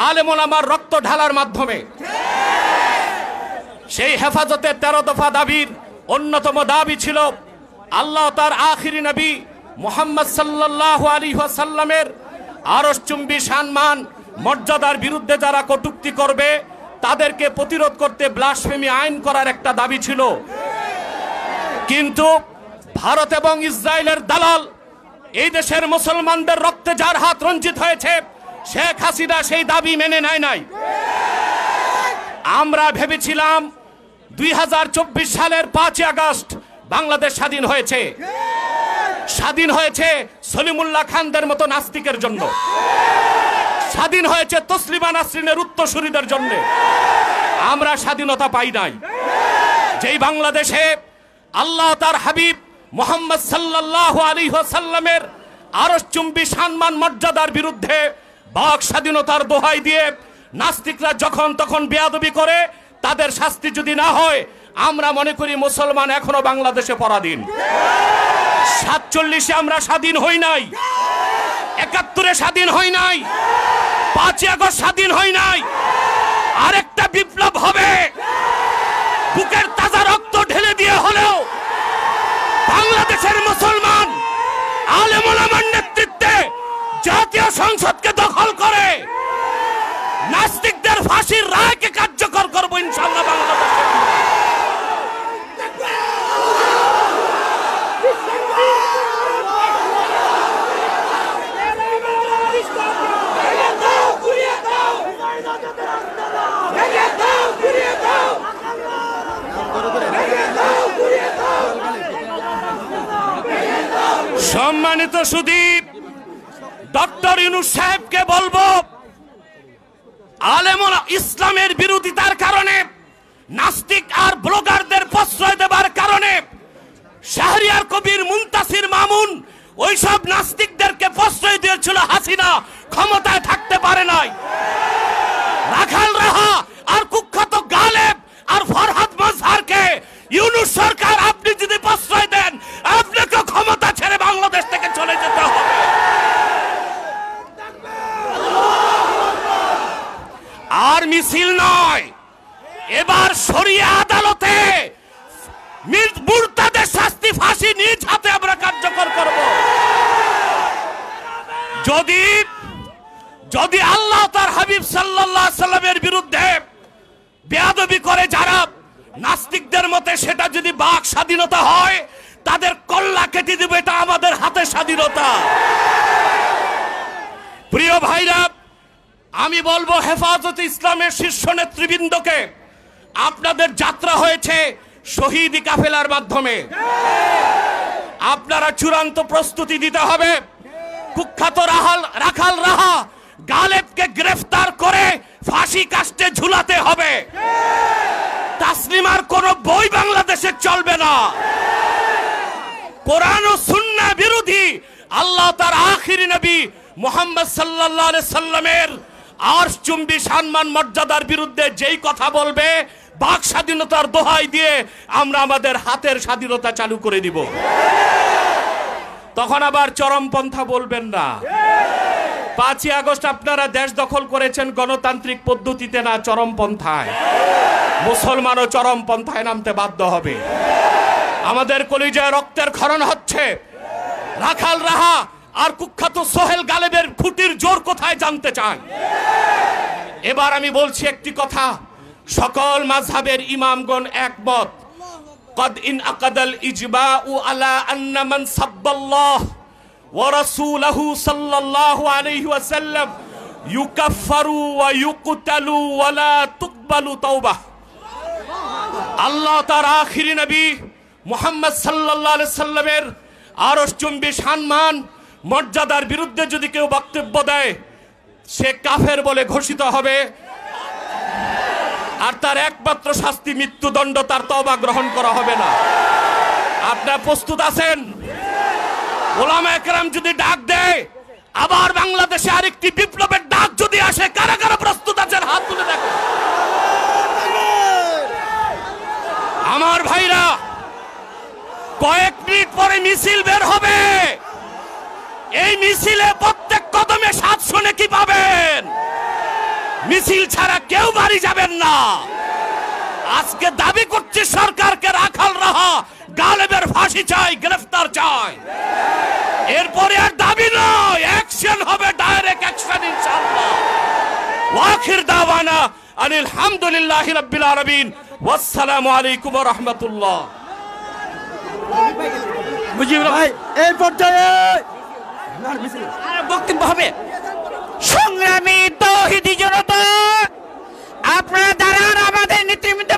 আলেম ওলামার রক্ত ঢালার মাধ্যমে। সেই হেফাজতের 13 দফা দাবির অন্যতম দাবি ছিল আল্লাহ তার আখিরি নবী মুহাম্মদ সাল্লাল্লাহু আলাইহি ওয়াসাল্লামের আরশচুম্বী সম্মান মর্যাদার বিরুদ্ধে যারা কটূক্তি করবে তাদেরকে প্রতিরোধ করতে ব্লাসফেমি আইন করার একটা দাবি ছিল। কিন্তু ভারত এবং ইসরায়েলের দালাল এই দেশের মুসলমানদের রক্তে যার হাত রঞ্জিত হয়েছে, শেখ হাসিনা সেই দাবি মেনে নেয় নাই। আমরা ভেবেছিলাম 2024 সালের 5 আগস্ট বাংলাদেশ স্বাধীন হয়েছে। স্বাধীন হয়েছে সলিমুল্লাহ খানদের মতো নাস্তিকের জন্য, স্বাধীন হয়েছে তসলিমা নাসরিনের উত্তরসূরিদের জন্য। আমরা স্বাধীনতা পাই নাই। যেই বাংলাদেশে আল্লাহ তার হাবিব মুহাম্মদ সাল্লাল্লাহু আলাইহি ওয়াসাল্লামের আরশচুম্বী সম্মান মর্যাদার বিরুদ্ধে বাক স্বাধীনতার দোহাই দিয়ে নাস্তিকরা যখন তখন বেয়াদবি করে, তাদের শাস্তি যদি না হয়, আমরা মনে করি মুসলমান এখনো বাংলাদেশে পরাধীন। 47-এ আমরা স্বাধীন হই নাই, 71-এ স্বাধীন হই নাই, 5 আগস্ট স্বাধীন হই নাই। আরেকটা বিপ্লব হবে, বুকের তাজা রক্ত ঢেলে দিয়ে হলেও বাংলাদেশের মুসলমান আলেম ওলামার নেতৃত্বে জাতীয় সংসদকে দখল করে নাস্তিকদের ফাঁসির রায়কে কার্যকর করব ইনশাআল্লাহ বাংলাদেশে। সম্মানিত সুধী, ডক্টর ইউনূস সাহেবকে বলবো, আলেম ইসলামের বিরোধিতার কারণে, নাস্তিক আর ব্লগারদের প্রশ্রয় দেবার কারণে শাহরিয়ার কবির, মুনতাসির মামুন ওইসব নাস্তিকদেরকে প্রশ্রয় দিয়েছিল হাসিনা, ক্ষমতায় থাকতে পারে নাই। রাখাল রাহা আর কুখ্যাত গালেব আর ফরহাদ মাজহারকে ইউনূস সরকার আপনি যদি প্রশ্রয় দেন, আপনাকে ক্ষমতা ছেড়ে বাংলাদেশ থেকে চলে যেতে হবে। আর মিছিল নয়, এবার শরিয়া আদালতে মুরতাদের শাস্তি, ফাঁসি নিজ হাতে আমরা কার্যকর করব। যদি আল্লাহ তার হাবিব সাল্লাল্লাহু আলাইহি সাল্লামের বিরুদ্ধে বেয়াদবি করে যারা নাস্তিকদের মতে, সেটা যদি বাক স্বাধীনতা হয়, তাদের কল্লা কেটে দিবে, এটা আমাদের হাতে স্বাধীনতা। প্রিয় ভাইরা, আমি বলবো হেফাজতে ইসলামের শীর্ষ নেতৃবৃন্দকে, আপনাদের যাত্রা হয়েছে শহীদি কাফেলার মাধ্যমে। আপনারা চূড়ান্ত প্রস্তুতি দিতে হবে। কুখ্যাত রাখাল রাহা গালেবকে গ্রেফতার করে ফাঁসি কাস্টে ঝুলাতে হবে। তাসলিমার কোন বই বাংলাদেশে চলবে না। কোরআন ও সুন্নাহ বিরোধী আল্লাহ তার আখিরি নবী মুহাম্মদ সাল্লাল্লাহু আলাইহি সাল্লামের আরশচুম্বী সম্মান মর্যাদার বিরুদ্ধে যেই কথা বলবে, বাক স্বাধীনতার দোহাই দিয়ে আমরা আমাদের হাতের স্বাধীনতা চালু করে দিব। তখন আবার চরমপন্থা বলবেন না। 5 আগস্ট আপনারা দেশ দখল করেছেন গণতান্ত্রিক পদ্ধতিতে, না চরমপন্থায়। মুসলমানও চরমপন্থায় নামতে বাধ্য হবে। আমাদের কলিজায় রক্তের ক্ষরণ হচ্ছে। রাখাল রাহা আর কুখ্যাত সোহেল গালেবের খুঁটির জোর কোথায় জানতে চান। এবার আমি বলছি একটি কথা, সকল মাযহাবের ইমামগণ একমত, قد انعقد الإجماع على أن من سب الله ورسوله صلى الله عليه وسلم يكفر ويقتل ولا تقبل توبة। আল্লাহ তার আখিরি নবী মুহাম্মদ সাল্লাল্লাহু আলাইহি সাল্লামের আরশচুম্বী সম্মান মর্যাদার বিরুদ্ধে যদি কেউ বক্তব্য দেয়, সে কাফের বলে ঘোষিত হবে, আর তার একমাত্র শাস্তি মৃত্যুদণ্ড, তার তওবা গ্রহণ করা হবে না। আপনারা প্রস্তুত আছেন? ওলামায়ে কেরাম যদি ডাক দেয়, আবার বাংলাদেশে আরেকটি বিপ্লবের ডাক যদি আসে, কারা কারা প্রস্তুত আছেন হাত তুলে দেখো। আমার ভাইরা, কয়েক মিনিট পরে মিছিল বের হবে। এই মিছিলে প্রত্যেক কদমে 700 নেকি পাবেন। মিছিল ছাড়া কেউ বাড়ি যাবেন না। আজকে দাবি করছে সরকারকে রাখাল রাহা, গালেবের ফাঁসি চাই, গ্রেফতার চাই। এরপরে আর দাবি নয়, অ্যাকশন হবে, ডাইরেক্ট অ্যাকশন ইনশাআল্লাহ। ওয়াখির দাওয়ানা আনিল হামদুলিল্লাহি রাব্বিল আলামিন, ওয়াসসালামু আলাইকুম ওয়া রাহমাতুল্লাহ। মুজিবুর ভাই এই পর্যায়ে বক্তব্য হবে। সংগ্রামী তৌহিদি জনতা, আপনারা দাঁড়ান, আমাদের নেতৃবৃন্দ